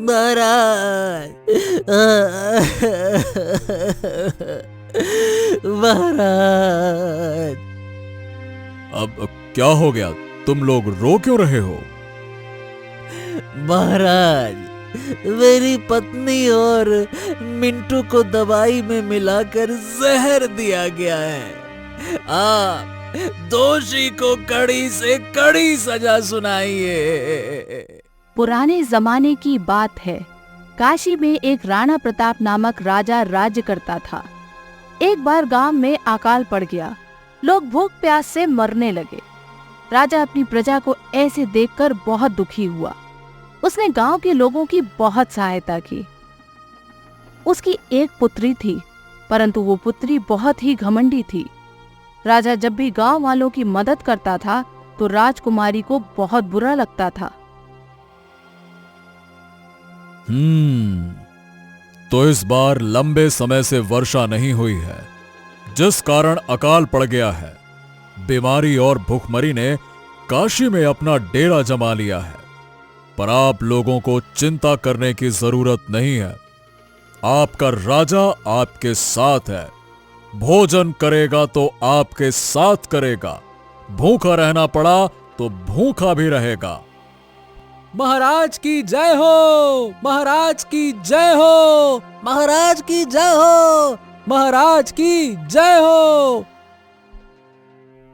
महाराज, महाराज। अब क्या हो गया? तुम लोग रो क्यों रहे हो? महाराज, मेरी पत्नी और मिंटू को दवाई में मिलाकर जहर दिया गया है। आप दोषी को कड़ी से कड़ी सजा सुनाइए। पुराने जमाने की बात है। काशी में एक राणा प्रताप नामक राजा राज्य करता था। एक बार गांव में अकाल पड़ गया। लोग भूख प्यास से मरने लगे। राजा अपनी प्रजा को ऐसे देखकर बहुत दुखी हुआ। उसने गांव के लोगों की बहुत सहायता की। उसकी एक पुत्री थी, परंतु वो पुत्री बहुत ही घमंडी थी। राजा जब भी गांव वालों की मदद करता था तो राजकुमारी को बहुत बुरा लगता था। तो इस बार लंबे समय से वर्षा नहीं हुई है, जिस कारण अकाल पड़ गया है। बीमारी और भूखमरी ने काशी में अपना डेरा जमा लिया है। पर आप लोगों को चिंता करने की जरूरत नहीं है। आपका राजा आपके साथ है। भोजन करेगा तो आपके साथ करेगा। भूखा रहना पड़ा तो भूखा भी रहेगा। महाराज की जय हो, महाराज की जय हो, महाराज की जय हो, महाराज की जय हो।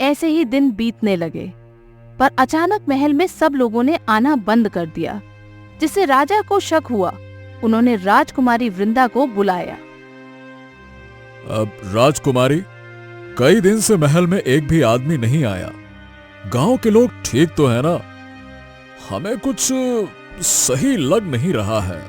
ऐसे ही दिन बीतने लगे, पर अचानक महल में सब लोगों ने आना बंद कर दिया, जिससे राजा को शक हुआ। उन्होंने राजकुमारी वृंदा को बुलाया। अब राजकुमारी, कई दिन से महल में एक भी आदमी नहीं आया। गांव के लोग ठीक तो है ना? हमें कुछ सही लग नहीं रहा है।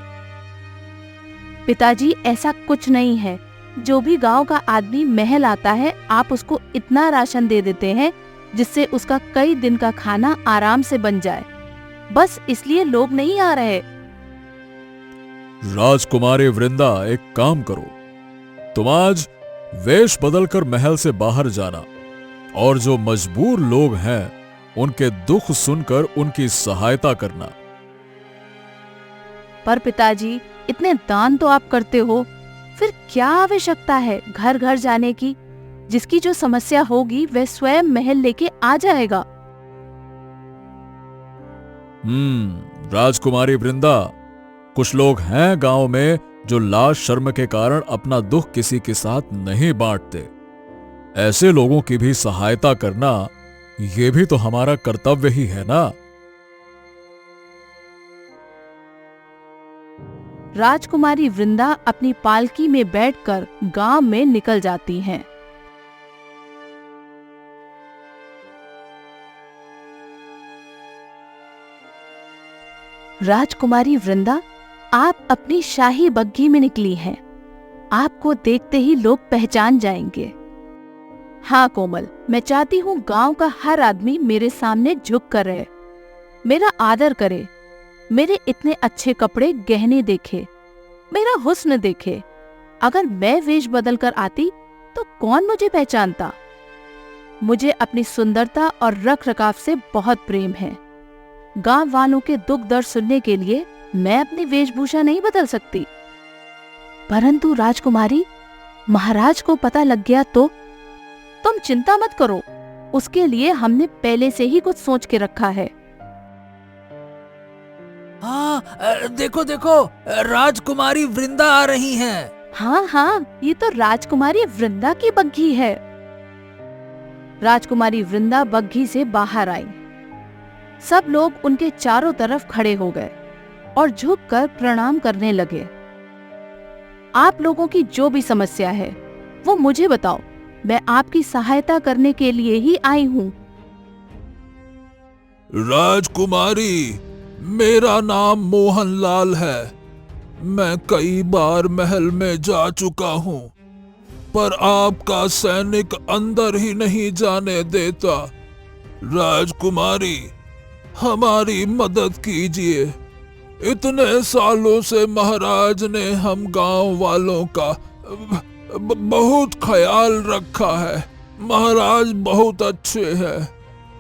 पिताजी, ऐसा कुछ नहीं है। जो भी गांव का आदमी महल आता है, आप उसको इतना राशन दे देते हैं जिससे उसका कई दिन का खाना आराम से बन जाए। बस इसलिए लोग नहीं आ रहे। राजकुमारी वृंदा, एक काम करो, तुम आज वेश बदलकर महल से बाहर जाना और जो मजबूर लोग हैं उनके दुख सुनकर उनकी सहायता करना। पर पिताजी, इतने दान तो आप करते हो, फिर क्या आवश्यकता है घर घर जाने की? जिसकी जो समस्या होगी वह स्वयं महल लेके आ जाएगा। राजकुमारी वृंदा, कुछ लोग हैं गांव में जो लाज शर्म के कारण अपना दुख किसी के साथ नहीं बांटते। ऐसे लोगों की भी सहायता करना, ये भी तो हमारा कर्तव्य ही है ना? राजकुमारी वृंदा अपनी पालकी में बैठकर गांव में निकल जाती हैं। राजकुमारी वृंदा, आप अपनी शाही बग्घी में निकली हैं। आपको देखते ही लोग पहचान जाएंगे। हाँ कोमल, मैं चाहती हूँ गांव का हर आदमी मेरे सामने झुक कर रहे, मेरा आदर करे, मेरे इतने अच्छे कपड़े गहने देखे, मेरा हुस्न देखे। अगर मैं वेश बदल कर आती तो कौन मुझे पहचानता? मुझे अपनी सुंदरता और रख रखाव से बहुत प्रेम है। गांव वालों के दुख दर्द सुनने के लिए मैं अपनी वेशभूषा नहीं बदल सकती। परंतु राजकुमारी, महाराज को पता लग गया तो? तुम चिंता मत करो, उसके लिए हमने पहले से ही कुछ सोच के रखा है। हाँ, देखो देखो, राजकुमारी वृंदा आ रही हैं। हाँ हाँ, ये तो राजकुमारी वृंदा की बग्घी है। राजकुमारी वृंदा बग्घी से बाहर आई। सब लोग उनके चारों तरफ खड़े हो गए और झुककर प्रणाम करने लगे। आप लोगों की जो भी समस्या है वो मुझे बताओ, मैं आपकी सहायता करने के लिए ही आई हूँ। राजकुमारी, मेरा नाम मोहनलाल है। मैं कई बार महल में जा चुका हूँ, पर आपका सैनिक अंदर ही नहीं जाने देता। राजकुमारी, हमारी मदद कीजिए। इतने सालों से महाराज ने हम गांव वालों का बहुत ख्याल रखा है। महाराज बहुत अच्छे हैं,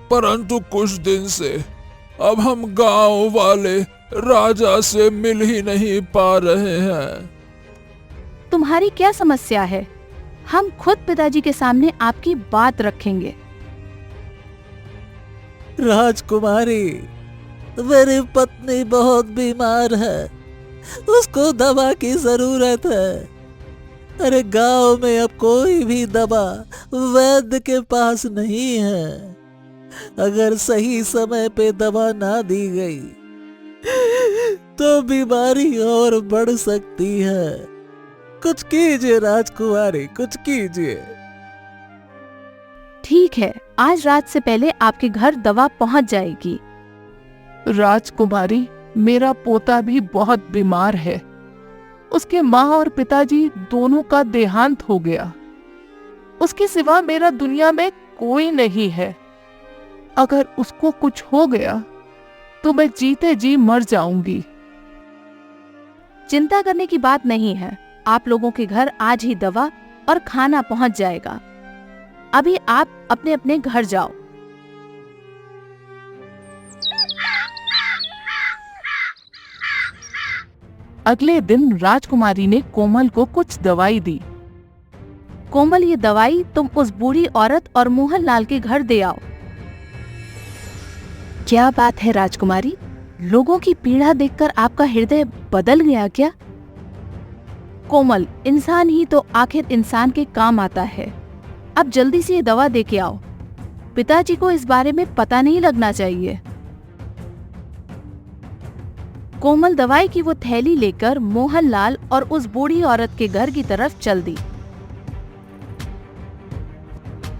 परंतु कुछ दिन से अब हम गांव वाले राजा से मिल ही नहीं पा रहे हैं। तुम्हारी क्या समस्या है? हम खुद पिताजी के सामने आपकी बात रखेंगे। राजकुमारी, मेरी पत्नी बहुत बीमार है, उसको दवा की जरूरत है। अरे गांव में अब कोई भी दवा वैद्य के पास नहीं है। अगर सही समय पे दवा ना दी गई तो बीमारी और बढ़ सकती है। कुछ कीजिए राजकुमारी, कुछ कीजिए। ठीक है, आज रात से पहले आपके घर दवा पहुंच जाएगी। राजकुमारी, मेरा पोता भी बहुत बीमार है। उसके माँ और पिताजी दोनों का देहांत हो गया। उसके सिवा मेरा दुनिया में कोई नहीं है। अगर उसको कुछ हो गया तो मैं जीते जी मर जाऊंगी। चिंता करने की बात नहीं है। आप लोगों के घर आज ही दवा और खाना पहुंच जाएगा। अभी आप अपने अपने घर जाओ। अगले दिन राजकुमारी ने कोमल को कुछ दवाई दी। कोमल, ये दवाई तुम उस बूढ़ी औरत और मोहनलाल के घर दे आओ। क्या बात है राजकुमारी, लोगों की पीड़ा देखकर आपका हृदय बदल गया क्या? कोमल, इंसान ही तो आखिर इंसान के काम आता है। अब जल्दी से ये दवा दे के आओ। पिताजी को इस बारे में पता नहीं लगना चाहिए। कोमल दवाई की वो थैली लेकर मोहनलाल और उस बूढ़ी औरत के घर की तरफ चल दी।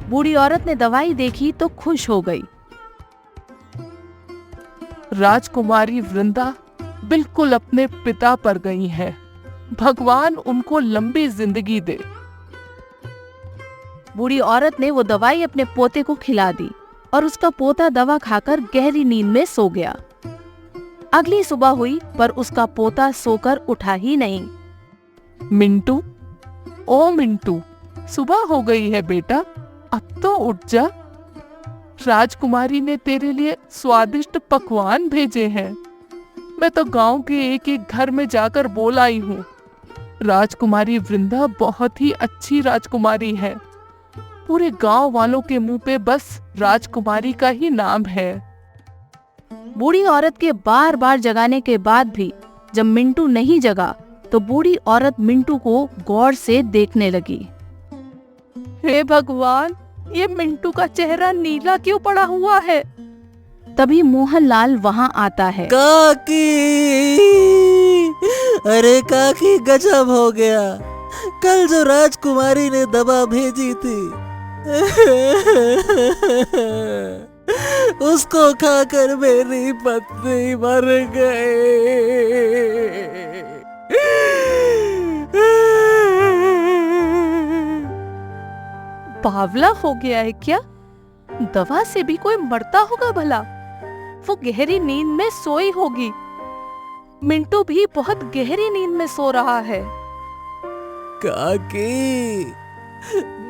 बूढ़ी औरत ने दवाई देखी तो खुश हो गई। राजकुमारी वृंदा बिल्कुल अपने पिता पर गई है। भगवान उनको लंबी जिंदगी दे। बूढ़ी औरत ने वो दवाई अपने पोते को खिला दी और उसका पोता दवा खाकर गहरी नींद में सो गया। अगली सुबह हुई पर उसका पोता सोकर उठा ही नहीं। मिंटू, ओ मिंटू, सुबह हो गई है बेटा, अब तो उठ जा। राजकुमारी ने तेरे लिए स्वादिष्ट पकवान भेजे हैं। मैं तो गांव के एक एक घर में जाकर बोल आई हूँ। राजकुमारी वृंदा बहुत ही अच्छी राजकुमारी है। पूरे गांव वालों के मुंह पे बस राजकुमारी का ही नाम है। बूढ़ी औरत के बार बार जगाने के बाद भी जब मिंटू नहीं जगा तो बूढ़ी औरत मिंटू को गौर से देखने लगी। हे भगवान, ये मिंटू का चेहरा नीला क्यों पड़ा हुआ है? तभी मोहनलाल वहाँ आता है। काकी, अरे काकी, गजब हो गया। कल जो राजकुमारी ने दवा भेजी थी उसको खाकर मेरी पत्नी मर गई। बावला हो गया है क्या? दवा से भी कोई मरता होगा भला? वो गहरी नींद में सोई होगी। मिंटू भी बहुत गहरी नींद में सो रहा है। काकी,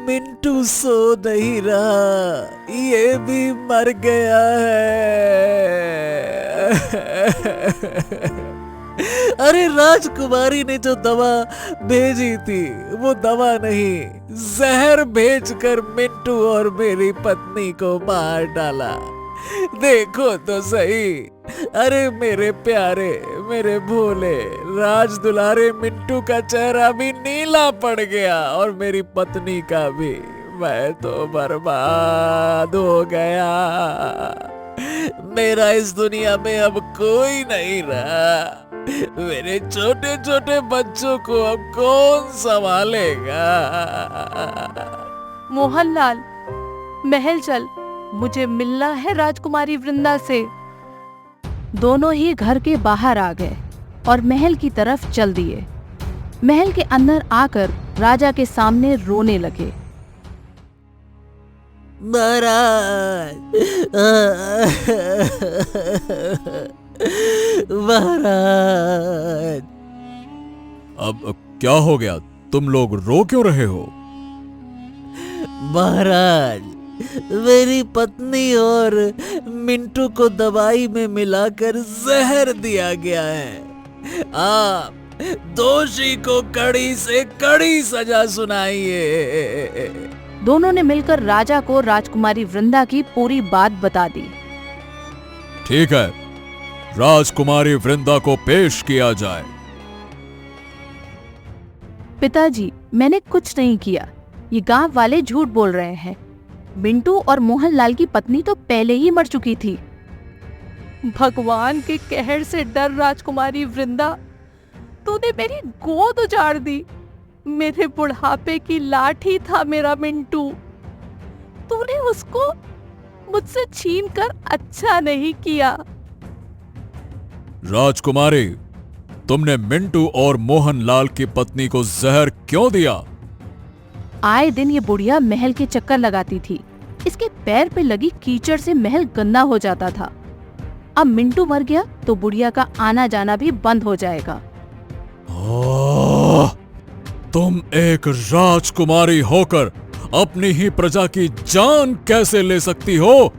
मिंटू सो नहीं रहा, ये भी मर गया है। अरे राजकुमारी ने जो दवा भेजी थी वो दवा नहीं, जहर भेजकर मिंटू और मेरी पत्नी को मार डाला। देखो तो सही। अरे मेरे प्यारे, मेरे भोले राज दुलारे मिंटू का चेहरा भी नीला पड़ गया और मेरी पत्नी का भी। मैं तो बर्बाद हो गया। मेरा इस दुनिया में अब कोई नहीं रहा। मेरे छोटे छोटे बच्चों को अब कौन संभालेगा? मोहनलाल, महल चल, मुझे मिलना है राजकुमारी वृंदा से। दोनों ही घर के बाहर आ गए और महल की तरफ चल दिए। महल के अंदर आकर राजा के सामने रोने लगे। महाराज, महाराज। अब क्या हो गया? तुम लोग रो क्यों रहे हो? महाराज, मेरी पत्नी और मिंटू को दवाई में मिलाकर जहर दिया गया है। आप दोषी को कड़ी से कड़ी सजा सुनाइए। दोनों ने मिलकर राजा को राजकुमारी वृंदा की पूरी बात बता दी। ठीक है, राजकुमारी वृंदा को पेश किया जाए। पिताजी, मैंने कुछ नहीं किया। ये गांव वाले झूठ बोल रहे हैं। मिंटू और मोहनलाल की पत्नी तो पहले ही मर चुकी थी। भगवान के कहर से डर राजकुमारी वृंदा, तूने मेरी गोद उजाड़ दी। मेरे बुढ़ापे की लाठी था मेरा मिंटू। तूने उसको मुझसे छीनकर अच्छा नहीं किया। राजकुमारी, तुमने मिंटू और मोहनलाल की पत्नी को जहर क्यों दिया? आए दिन ये बुढ़िया महल के चक्कर लगाती थी। इसके पैर पे लगी कीचड़ से महल गंदा हो जाता था। अब मिंटू मर गया तो बुढ़िया का आना जाना भी बंद हो जाएगा। तुम एक राजकुमारी होकर अपनी ही प्रजा की जान कैसे ले सकती हो?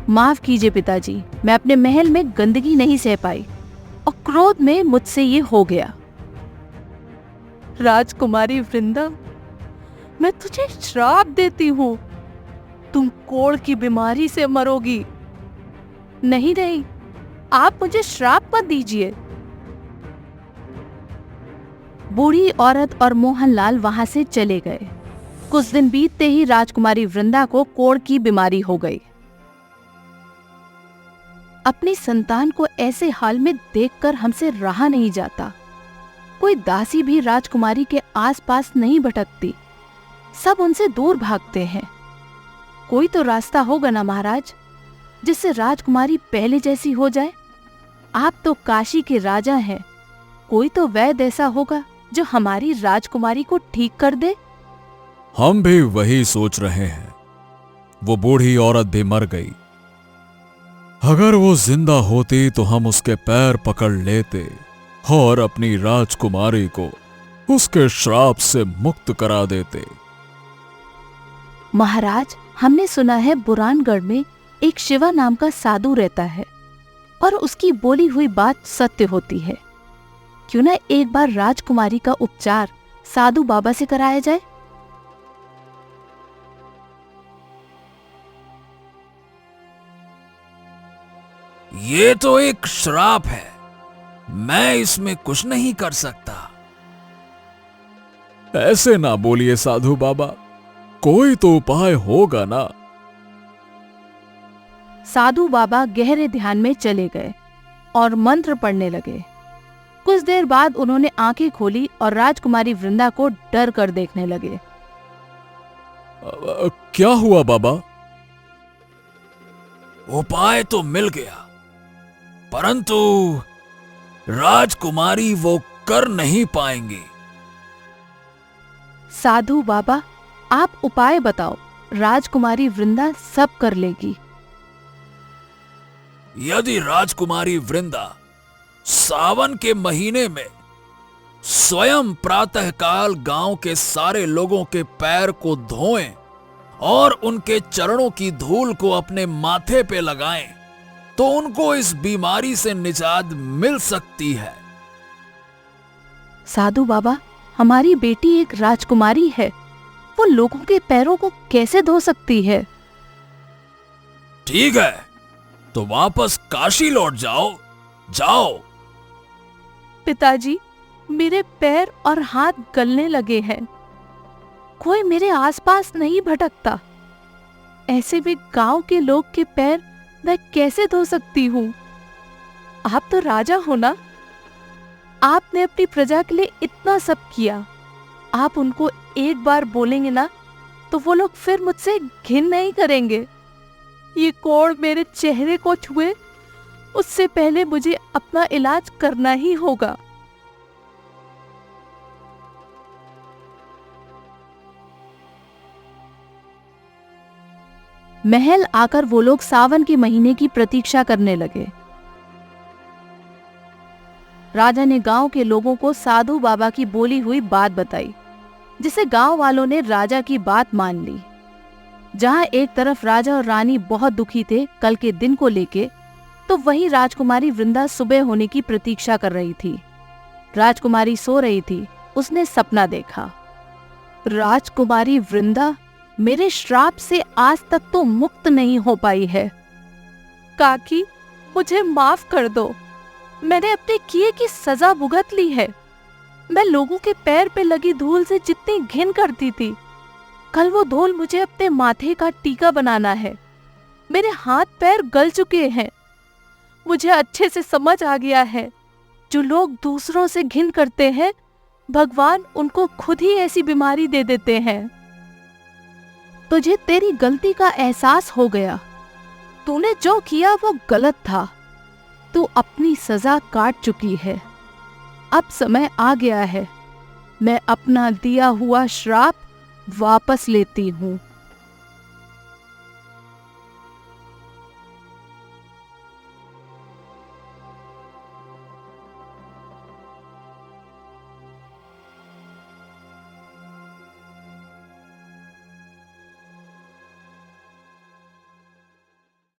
माफ कीजिए पिताजी, मैं अपने महल में गंदगी नहीं सह पाई और क्रोध में मुझसे ये हो गया। राजकुमारी वृंदा, मैं तुझे श्राप देती हूँ। तुम कोढ़ की बीमारी से मरोगी। नहीं नहीं, आप मुझे श्राप मत दीजिए। बूढ़ी औरत और मोहनलाल वहां से चले गए। कुछ दिन बीतते ही राजकुमारी वृंदा को कोढ़ की बीमारी हो गई। अपनी संतान को ऐसे हाल में देखकर हमसे रहा नहीं जाता। कोई दासी भी राजकुमारी के आसपास नहीं भटकती, सब उनसे दूर भागते हैं। कोई तो रास्ता होगा ना महाराज, जिससे राजकुमारी पहले जैसी हो जाए। आप तो काशी के राजा हैं, कोई तो वैद्य ऐसा होगा जो हमारी राजकुमारी को ठीक कर दे। हम भी वही सोच रहे हैं। वो बूढ़ी औरत भी मर गई। अगर वो जिंदा होती तो हम उसके पैर पकड़ लेते और अपनी राजकुमारी को उसके श्राप से मुक्त करा देते। महाराज, हमने सुना है बुरानगढ़ में एक शिवा नाम का साधु रहता है और उसकी बोली हुई बात सत्य होती है। क्यों ना एक बार राजकुमारी का उपचार साधु बाबा से कराया जाए? ये तो एक श्राप है, मैं इसमें कुछ नहीं कर सकता। ऐसे ना बोलिए साधु बाबा, कोई तो उपाय होगा ना। साधु बाबा गहरे ध्यान में चले गए और मंत्र पढ़ने लगे। कुछ देर बाद उन्होंने आंखें खोली और राजकुमारी वृंदा को डर कर देखने लगे। क्या हुआ बाबा? उपाय तो मिल गया, परंतु राजकुमारी वो कर नहीं पाएंगी। साधु बाबा, आप उपाय बताओ, राजकुमारी वृंदा सब कर लेगी। यदि राजकुमारी वृंदा सावन के महीने में स्वयं प्रातःकाल गांव के सारे लोगों के पैर को धोएं और उनके चरणों की धूल को अपने माथे पे लगाएं, तो उनको इस बीमारी से निजात मिल सकती है। साधु बाबा, हमारी बेटी एक राजकुमारी है, वो लोगों के पैरों को कैसे धो सकती है? ठीक है, तो वापस काशी लौट जाओ। जाओ। पिताजी, मेरे पैर और हाथ गलने लगे हैं। कोई मेरे आसपास नहीं भटकता। ऐसे में गांव के लोग के पैर मैं कैसे धो सकती हूँ? आप तो राजा हो ना, आपने अपनी प्रजा के लिए इतना सब किया। आप उनको एक बार बोलेंगे ना तो वो लोग फिर मुझसे घिन नहीं करेंगे। ये कोढ़ मेरे चेहरे को छुए उससे पहले मुझे अपना इलाज करना ही होगा। महल आकर वो लोग सावन के महीने की प्रतीक्षा करने लगे। राजा ने गांव के लोगों को साधु बाबा की बोली हुई बात बताई, जिसे गांव वालों ने राजा की बात मान ली। जहां एक तरफ राजा और रानी बहुत दुखी थे कल के दिन को लेके, तो वहीं राजकुमारी वृंदा सुबह होने की प्रतीक्षा कर रही थी। राजकुमारी सो रही थी। उसने सपना देखा। राजकुमारी वृंदा मेरे श्राप से आज तक तो मुक्त नहीं हो पाई है। काकी, मुझे माफ कर दो। मैंने अपने किए की सजा भुगत ली है। मैं लोगों के पैर पे लगी धूल से जितनी घिन करती थी, कल वो धूल मुझे अपने माथे का टीका बनाना है। मेरे हाथ पैर गल चुके हैं। मुझे अच्छे से समझ आ गया है, जो लोग दूसरों से घिन करते हैं, भगवान उनको खुद ही ऐसी बीमारी दे देते हैं। तुझे तेरी गलती का एहसास हो गया। तूने जो किया वो गलत था। तू अपनी सजा काट चुकी है। अब समय आ गया है। मैं अपना दिया हुआ श्राप वापस लेती हूँ।